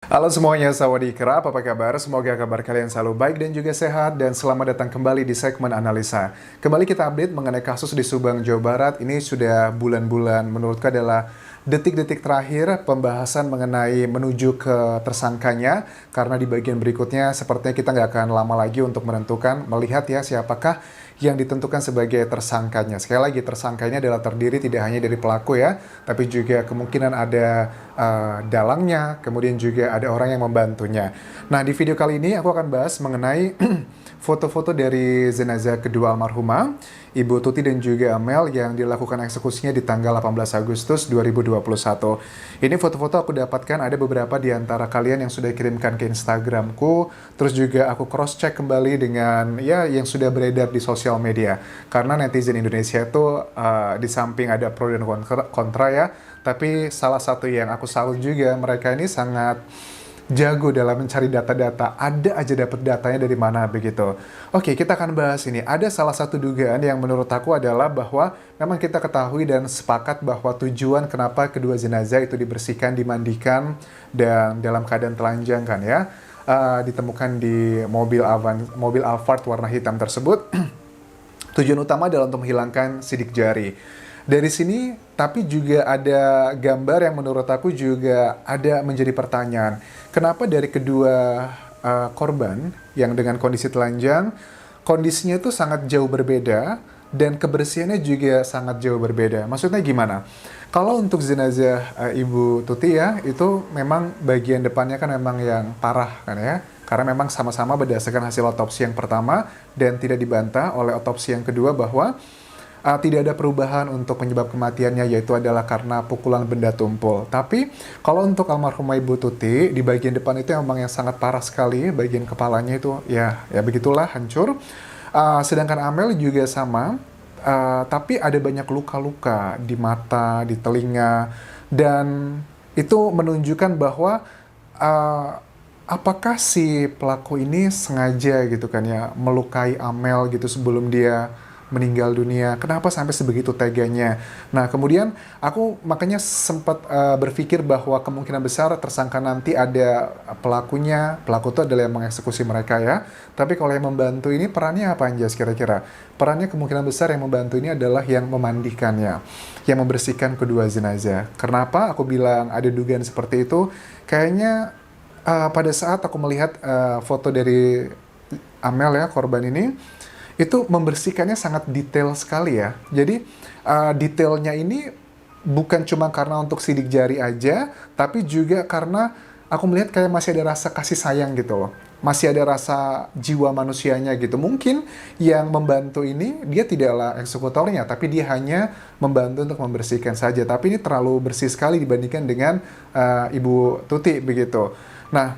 Halo semuanya, sawadee-krap, apa kabar? Semoga kabar kalian selalu baik dan juga sehat, dan selamat datang kembali di segmen analisa. Kembali kita update mengenai kasus di Subang, Jawa Barat. Ini sudah bulan-bulan, menurutku adalah detik-detik terakhir pembahasan mengenai menuju ke tersangkanya, karena di bagian berikutnya sepertinya kita nggak akan lama lagi untuk menentukan, melihat ya siapakah yang ditentukan sebagai tersangkanya. Sekali lagi, tersangkanya adalah terdiri tidak hanya dari pelaku ya, tapi juga kemungkinan ada dalangnya, kemudian juga ada orang yang membantunya. Nah, di video kali ini aku akan bahas mengenai foto-foto dari jenazah kedua almarhumah, Ibu Tuti dan juga Amel, yang dilakukan eksekusinya di tanggal 18 Agustus 2021. Ini foto-foto aku dapatkan, ada beberapa di antara kalian yang sudah kirimkan ke Instagramku, terus juga aku cross-check kembali dengan ya yang sudah beredar di sosial media. Karena netizen Indonesia itu di samping ada pro dan kontra ya, tapi salah satu yang aku salut juga, mereka ini sangat jago dalam mencari data-data. Ada aja dapat datanya dari mana begitu. Oke, kita akan bahas ini. Ada salah satu dugaan yang menurut aku adalah bahwa memang kita ketahui dan sepakat bahwa tujuan kenapa kedua jenazah itu dibersihkan, dimandikan, dan dalam keadaan telanjang kan ya, ditemukan di mobil Alphard warna hitam tersebut. Tujuan utama adalah untuk menghilangkan sidik jari. Dari sini, tapi juga ada gambar yang menurut aku juga ada menjadi pertanyaan. Kenapa dari kedua korban yang dengan kondisi telanjang, kondisinya itu sangat jauh berbeda dan kebersihannya juga sangat jauh berbeda. Maksudnya gimana? Kalau untuk jenazah Ibu Tuti ya, itu memang bagian depannya kan memang yang parah kan ya. Karena memang sama-sama berdasarkan hasil otopsi yang pertama dan tidak dibantah oleh otopsi yang kedua bahwa tidak ada perubahan untuk penyebab kematiannya, yaitu adalah karena pukulan benda tumpul. Tapi kalau untuk almarhumah Ibu Tuti, di bagian depan itu memang yang sangat parah sekali, bagian kepalanya itu ya begitulah hancur. Sedangkan Amel juga sama, tapi ada banyak luka-luka di mata, di telinga, dan itu menunjukkan bahwa apakah si pelaku ini sengaja gitu kan ya melukai Amel gitu sebelum dia meninggal dunia. Kenapa sampai sebegitu teganya? Nah, kemudian aku makanya sempat berpikir bahwa kemungkinan besar tersangka nanti ada pelakunya. Pelaku itu adalah yang mengeksekusi mereka ya. Tapi kalau yang membantu ini perannya apa Anjas kira-kira? Perannya kemungkinan besar yang membantu ini adalah yang memandikannya, yang membersihkan kedua jenazah. Kenapa aku bilang ada dugaan seperti itu? Kayaknya pada saat aku melihat foto dari Amel ya, korban ini, itu membersihkannya sangat detail sekali ya. Jadi detailnya ini bukan cuma karena untuk sidik jari aja, tapi juga karena aku melihat kayak masih ada rasa kasih sayang gitu loh. Masih ada rasa jiwa manusianya gitu. Mungkin yang membantu ini dia tidaklah eksekutornya, tapi dia hanya membantu untuk membersihkan saja. Tapi ini terlalu bersih sekali dibandingkan dengan Ibu Tuti begitu. Nah,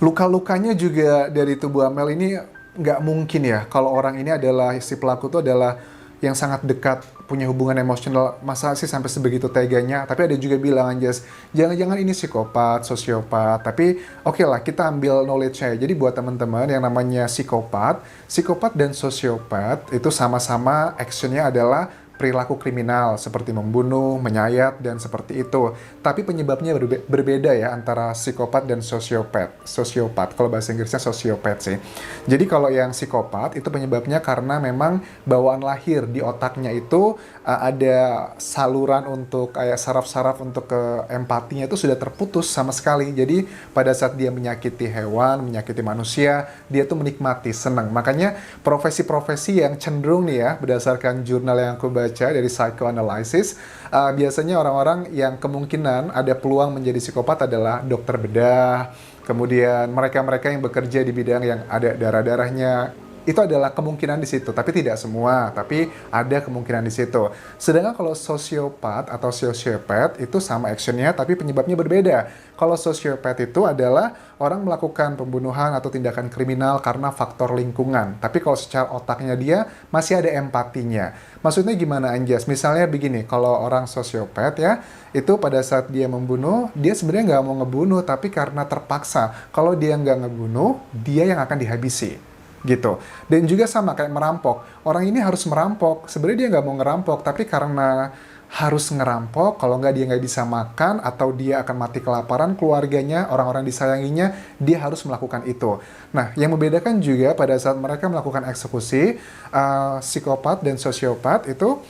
luka-lukanya juga dari tubuh Amel ini nggak mungkin ya kalau orang ini adalah si pelaku itu adalah yang sangat dekat, punya hubungan emosional, masa sih sampai sebegitu teganya. Tapi ada juga bilang Anjas, jangan-jangan ini psikopat, sosiopat. Tapi oke lah, kita ambil knowledge saya. Jadi buat teman-teman yang namanya psikopat dan sosiopat itu sama-sama actionnya adalah perilaku kriminal seperti membunuh, menyayat, dan seperti itu. Tapi penyebabnya berbeda ya antara psikopat dan sosiopat. Kalau bahasa Inggrisnya sosiopat sih. Jadi kalau yang psikopat itu penyebabnya karena memang bawaan lahir di otaknya itu ada saluran untuk kayak saraf-saraf untuk ke empatinya itu sudah terputus sama sekali. Jadi pada saat dia menyakiti hewan, menyakiti manusia, dia tuh menikmati, senang. Makanya profesi-profesi yang cenderung nih ya, berdasarkan jurnal yang aku baca dari psychoanalysis, biasanya orang-orang yang kemungkinan ada peluang menjadi psikopat adalah dokter bedah, kemudian mereka-mereka yang bekerja di bidang yang ada darah-darahnya. Itu adalah kemungkinan di situ, tapi tidak semua, tapi ada kemungkinan di situ. Sedangkan kalau sosiopat atau sosiopat itu sama actionnya, tapi penyebabnya berbeda. Kalau sosiopat itu adalah orang melakukan pembunuhan atau tindakan kriminal karena faktor lingkungan. Tapi kalau secara otaknya dia masih ada empatinya. Maksudnya gimana Anjas? Misalnya begini, kalau orang sosiopat ya, itu pada saat dia membunuh, dia sebenarnya nggak mau ngebunuh, tapi karena terpaksa. Kalau dia nggak ngebunuh, dia yang akan dihabisi. Gitu. Dan juga sama kayak merampok. Orang ini harus merampok. Sebenarnya dia nggak mau ngerampok, tapi karena harus ngerampok, kalau nggak dia nggak bisa makan, atau dia akan mati kelaparan, keluarganya, orang-orang disayanginya, dia harus melakukan itu. Nah, yang membedakan juga pada saat mereka melakukan eksekusi, psikopat dan sosiopat itu,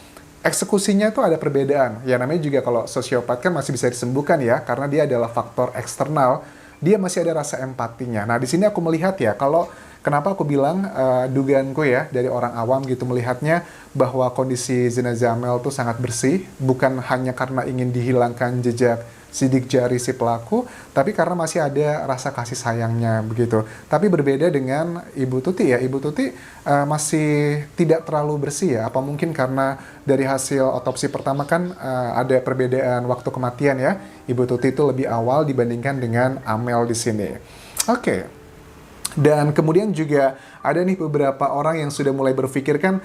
eksekusinya itu ada perbedaan. Ya namanya juga kalau sosiopat kan masih bisa disembuhkan ya, karena dia adalah faktor eksternal, dia masih ada rasa empatinya. Nah, di sini aku melihat ya, kalau kenapa aku bilang dugaanku ya dari orang awam gitu melihatnya bahwa kondisi jenazah Amel tuh sangat bersih, bukan hanya karena ingin dihilangkan jejak sidik jari si pelaku, tapi karena masih ada rasa kasih sayangnya begitu. Tapi berbeda dengan Ibu Tuti ya, Ibu Tuti masih tidak terlalu bersih ya. Apa mungkin karena dari hasil otopsi pertama kan ada perbedaan waktu kematian ya. Ibu Tuti itu lebih awal dibandingkan dengan Amel di sini. Oke. Dan kemudian juga ada nih beberapa orang yang sudah mulai berpikir kan,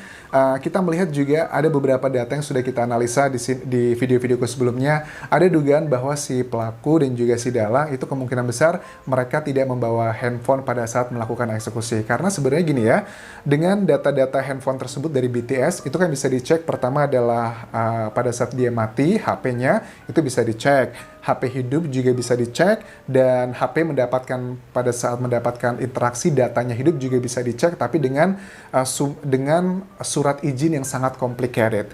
kita melihat juga ada beberapa data yang sudah kita analisa di video-videoku sebelumnya. Ada dugaan bahwa si pelaku dan juga si dalang itu kemungkinan besar mereka tidak membawa handphone pada saat melakukan eksekusi. Karena sebenarnya gini ya, dengan data-data handphone tersebut dari BTS, itu kan bisa dicek. Pertama adalah pada saat dia mati, HP-nya itu bisa dicek. HP hidup juga bisa dicek, dan HP mendapatkan pada saat mendapatkan interaksi datanya hidup juga bisa dicek, tapi dengan surat izin yang sangat complicated.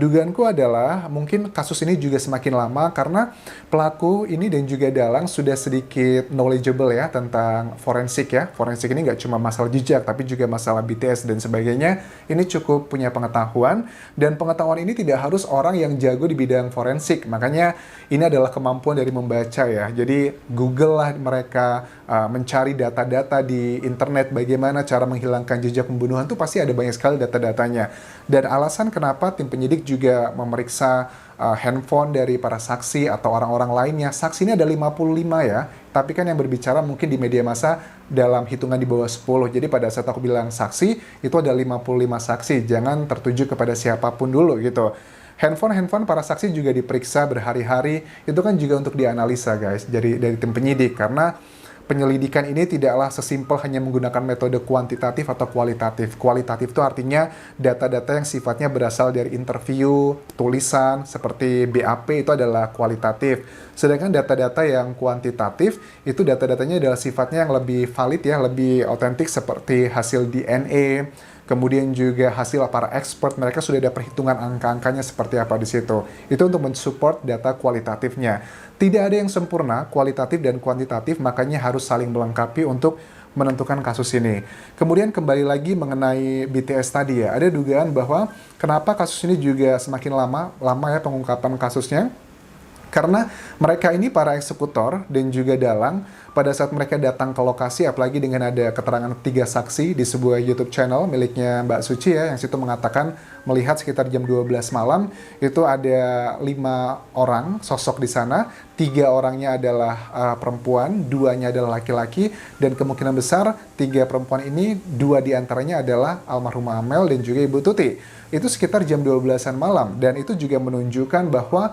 Dugaanku adalah mungkin kasus ini juga semakin lama karena pelaku ini dan juga dalang sudah sedikit knowledgeable ya tentang forensik ya. Forensik ini nggak cuma masalah jejak, tapi juga masalah BTS dan sebagainya. Ini cukup punya pengetahuan, dan pengetahuan ini tidak harus orang yang jago di bidang forensik. Makanya ini adalah kemampuan dari membaca ya. Jadi Google lah mereka mencari data-data di internet bagaimana cara menghilangkan jejak pembunuhan, tuh pasti ada banyak sekali data-datanya. Dan alasan kenapa tim penyidik juga memeriksa handphone dari para saksi atau orang-orang lainnya. Saksi ini ada 55 ya, tapi kan yang berbicara mungkin di media massa dalam hitungan di bawah 10. Jadi pada saat aku bilang saksi, itu ada 55 saksi. Jangan tertuju kepada siapapun dulu gitu. Handphone para saksi juga diperiksa berhari-hari, itu kan juga untuk dianalisa guys, dari tim penyidik, karena penyelidikan ini tidaklah sesimpel hanya menggunakan metode kuantitatif atau kualitatif. Kualitatif itu artinya data-data yang sifatnya berasal dari interview, tulisan, seperti BAP itu adalah kualitatif. Sedangkan data-data yang kuantitatif, itu data-datanya adalah sifatnya yang lebih valid ya, lebih otentik, seperti hasil DNA, kemudian juga hasil para expert, mereka sudah ada perhitungan angka-angkanya seperti apa di situ. Itu untuk mensupport data kualitatifnya. Tidak ada yang sempurna, kualitatif dan kuantitatif, makanya harus saling melengkapi untuk menentukan kasus ini. Kemudian kembali lagi mengenai BTS tadi ya, ada dugaan bahwa kenapa kasus ini juga semakin lama ya pengungkapan kasusnya. Karena mereka ini para eksekutor dan juga dalang, pada saat mereka datang ke lokasi, apalagi dengan ada keterangan 3 saksi di sebuah YouTube channel miliknya Mbak Suci ya, yang situ mengatakan melihat sekitar jam 12 malam, itu ada 5 orang sosok di sana, 3 orangnya adalah perempuan, 2-nya adalah laki-laki, dan kemungkinan besar 3 perempuan ini, 2 diantaranya adalah almarhumah Amel dan juga Ibu Tuti. Itu sekitar jam 12-an malam, dan itu juga menunjukkan bahwa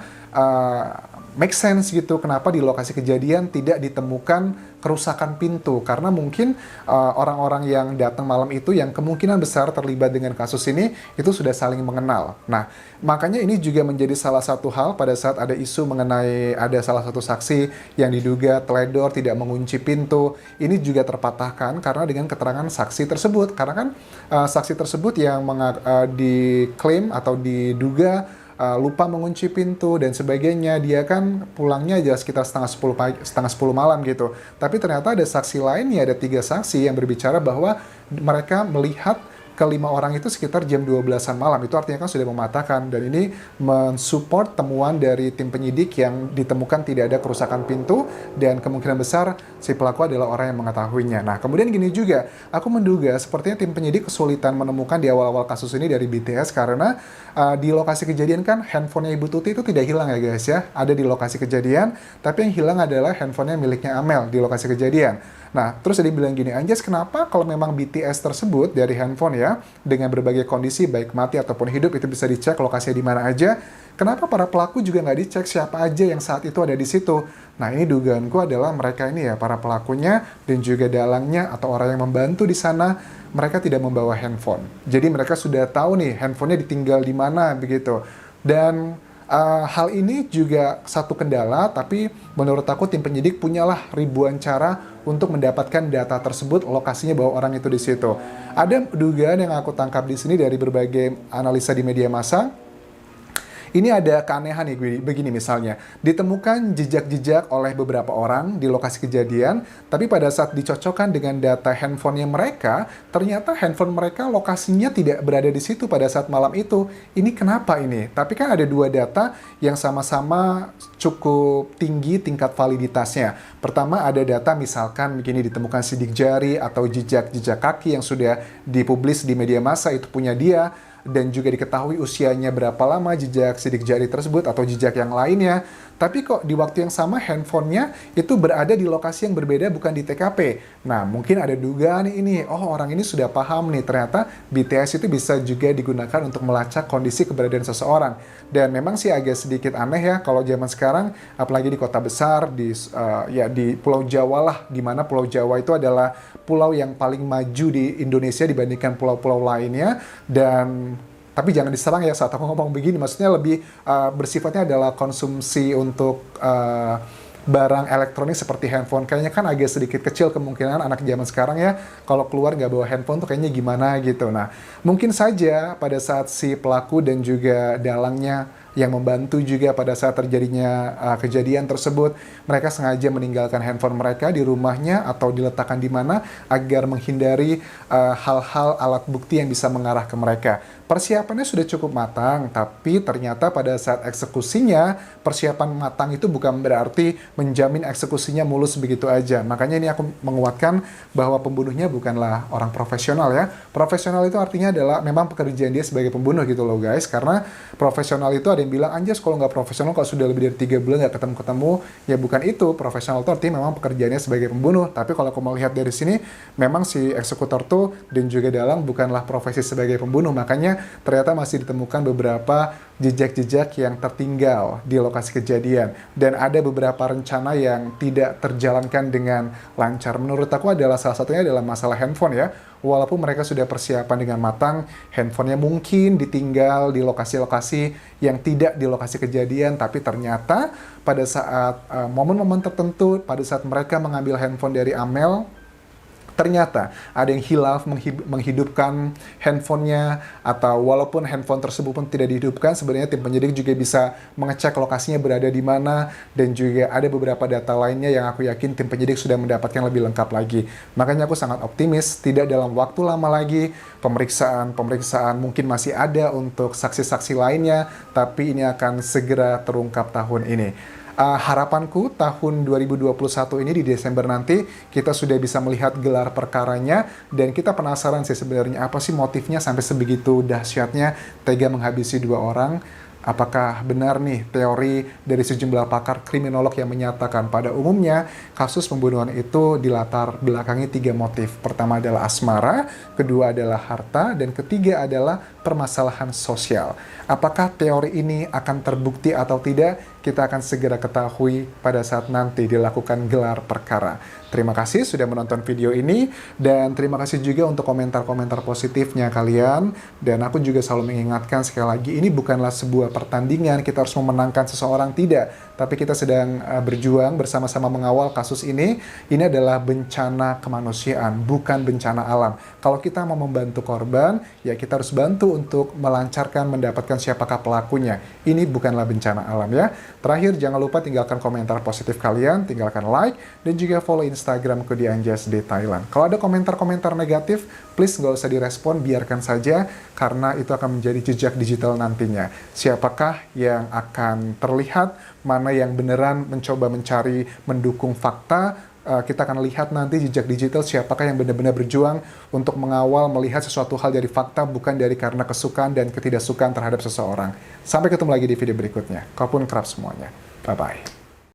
make sense gitu, kenapa di lokasi kejadian tidak ditemukan kerusakan pintu, karena mungkin orang-orang yang datang malam itu yang kemungkinan besar terlibat dengan kasus ini itu sudah saling mengenal. Nah, makanya ini juga menjadi salah satu hal pada saat ada isu mengenai ada salah satu saksi yang diduga teledor tidak mengunci pintu, ini juga terpatahkan karena dengan keterangan saksi tersebut, karena kan saksi tersebut yang diklaim atau diduga lupa mengunci pintu dan sebagainya, dia kan pulangnya aja sekitar setengah 10 malam gitu. Tapi ternyata ada saksi lainnya, ada 3 saksi yang berbicara bahwa mereka melihat ke-5 orang itu sekitar jam 12-an malam. Itu artinya kan sudah mematahkan, dan ini mensupport temuan dari tim penyidik yang ditemukan tidak ada kerusakan pintu, dan kemungkinan besar si pelaku adalah orang yang mengetahuinya. Nah, kemudian gini juga, aku menduga sepertinya tim penyidik kesulitan menemukan di awal-awal kasus ini dari BTS, karena di lokasi kejadian kan handphonenya Ibu Tuti itu tidak hilang ya guys ya, ada di lokasi kejadian, tapi yang hilang adalah handphonenya miliknya Amel di lokasi kejadian. Nah, terus dia bilang gini, Anjas, kenapa kalau memang BTS tersebut dari handphone ya, dengan berbagai kondisi, baik mati ataupun hidup, itu bisa dicek lokasinya di mana aja, kenapa para pelaku juga nggak dicek siapa aja yang saat itu ada di situ? Nah, ini dugaanku adalah mereka ini ya, para pelakunya dan juga dalangnya atau orang yang membantu di sana, mereka tidak membawa handphone. Jadi mereka sudah tahu nih, handphonenya ditinggal di mana, begitu. Dan Hal ini juga satu kendala, tapi menurut aku tim penyidik punyalah ribuan cara untuk mendapatkan data tersebut, lokasinya bahwa orang itu di situ. Ada dugaan yang aku tangkap di sini dari berbagai analisa di media massa. Ini ada keanehan nih, begini misalnya. Ditemukan jejak-jejak oleh beberapa orang di lokasi kejadian, tapi pada saat dicocokkan dengan data handphonenya mereka, ternyata handphone mereka lokasinya tidak berada di situ pada saat malam itu. Ini kenapa ini? Tapi kan ada dua data yang sama-sama cukup tinggi tingkat validitasnya. Pertama ada data misalkan begini, ditemukan sidik jari atau jejak-jejak kaki yang sudah dipublis di media massa, itu punya dia, dan juga diketahui usianya berapa lama jejak sidik jari tersebut atau jejak yang lainnya. Tapi kok di waktu yang sama handphonenya itu berada di lokasi yang berbeda, bukan di TKP. Nah, mungkin ada dugaan ini, oh orang ini sudah paham nih, ternyata BTS itu bisa juga digunakan untuk melacak kondisi keberadaan seseorang. Dan memang sih agak sedikit aneh ya kalau zaman sekarang, apalagi di kota besar, di Pulau Jawa lah, di mana Pulau Jawa itu adalah pulau yang paling maju di Indonesia dibandingkan pulau-pulau lainnya. Dan tapi jangan diserang ya saat aku ngomong begini, maksudnya lebih bersifatnya adalah konsumsi untuk barang elektronik seperti handphone. Kayaknya kan agak sedikit kecil kemungkinan anak zaman sekarang ya, kalau keluar nggak bawa handphone tuh kayaknya gimana gitu. Nah, mungkin saja pada saat si pelaku dan juga dalangnya yang membantu juga pada saat terjadinya kejadian tersebut, mereka sengaja meninggalkan handphone mereka di rumahnya atau diletakkan di mana agar menghindari hal-hal alat bukti yang bisa mengarah ke mereka. Persiapannya sudah cukup matang, tapi ternyata pada saat eksekusinya, persiapan matang itu bukan berarti menjamin eksekusinya mulus begitu aja. Makanya ini aku menguatkan bahwa pembunuhnya bukanlah orang profesional ya. Profesional itu artinya adalah memang pekerjaan dia sebagai pembunuh gitu loh guys, karena profesional itu ada yang bilang, anjas kalau nggak profesional, kalau sudah lebih dari 3 bulan nggak ketemu-ketemu, ya bukan itu. Profesional itu artinya memang pekerjaannya sebagai pembunuh. Tapi kalau aku melihat dari sini, memang si eksekutor tuh dan juga dalang bukanlah profesi sebagai pembunuh. Makanya ternyata masih ditemukan beberapa jejak-jejak yang tertinggal di lokasi kejadian. Dan ada beberapa rencana yang tidak terjalankan dengan lancar. Menurut aku adalah salah satunya adalah masalah handphone ya. Walaupun mereka sudah persiapan dengan matang, handphonenya mungkin ditinggal di lokasi-lokasi yang tidak di lokasi kejadian, tapi ternyata pada saat momen-momen tertentu, pada saat mereka mengambil handphone dari Amel, ternyata ada yang hilaf menghidupkan handphonenya, atau walaupun handphone tersebut pun tidak dihidupkan, sebenarnya tim penyidik juga bisa mengecek lokasinya berada di mana, dan juga ada beberapa data lainnya yang aku yakin tim penyidik sudah mendapatkan lebih lengkap lagi. Makanya aku sangat optimis, tidak dalam waktu lama lagi pemeriksaan mungkin masih ada untuk saksi-saksi lainnya, tapi ini akan segera terungkap tahun ini. Harapanku tahun 2021 ini di Desember nanti kita sudah bisa melihat gelar perkaranya, dan kita penasaran sih sebenarnya apa sih motifnya sampai sebegitu dahsyatnya tega menghabisi 2 orang. Apakah benar nih teori dari sejumlah pakar kriminolog yang menyatakan pada umumnya kasus pembunuhan itu dilatar belakangi 3 motif. Pertama adalah asmara, kedua adalah harta, dan ketiga adalah permasalahan sosial. Apakah teori ini akan terbukti atau tidak? Kita akan segera ketahui pada saat nanti dilakukan gelar perkara. Terima kasih sudah menonton video ini, dan terima kasih juga untuk komentar-komentar positifnya kalian. Dan aku juga selalu mengingatkan sekali lagi, ini bukanlah sebuah pertandingan, kita harus memenangkan seseorang, tidak. Tapi kita sedang berjuang bersama-sama mengawal kasus ini. Ini adalah bencana kemanusiaan, bukan bencana alam. Kalau kita mau membantu korban, ya kita harus bantu untuk melancarkan mendapatkan siapakah pelakunya. Ini bukanlah bencana alam ya. Terakhir, jangan lupa tinggalkan komentar positif kalian, tinggalkan like, dan juga follow Instagramku di Anjas di Thailand. Kalau ada komentar-komentar negatif, please nggak usah direspon, biarkan saja, karena itu akan menjadi jejak digital nantinya. Siapakah yang akan terlihat, mana yang beneran mencoba mencari, mendukung fakta, kita akan lihat nanti jejak digital siapakah yang benar-benar berjuang untuk mengawal melihat sesuatu hal dari fakta, bukan dari karena kesukaan dan ketidaksukaan terhadap seseorang. Sampai ketemu lagi di video berikutnya. Kau pun kerap semuanya. Bye-bye.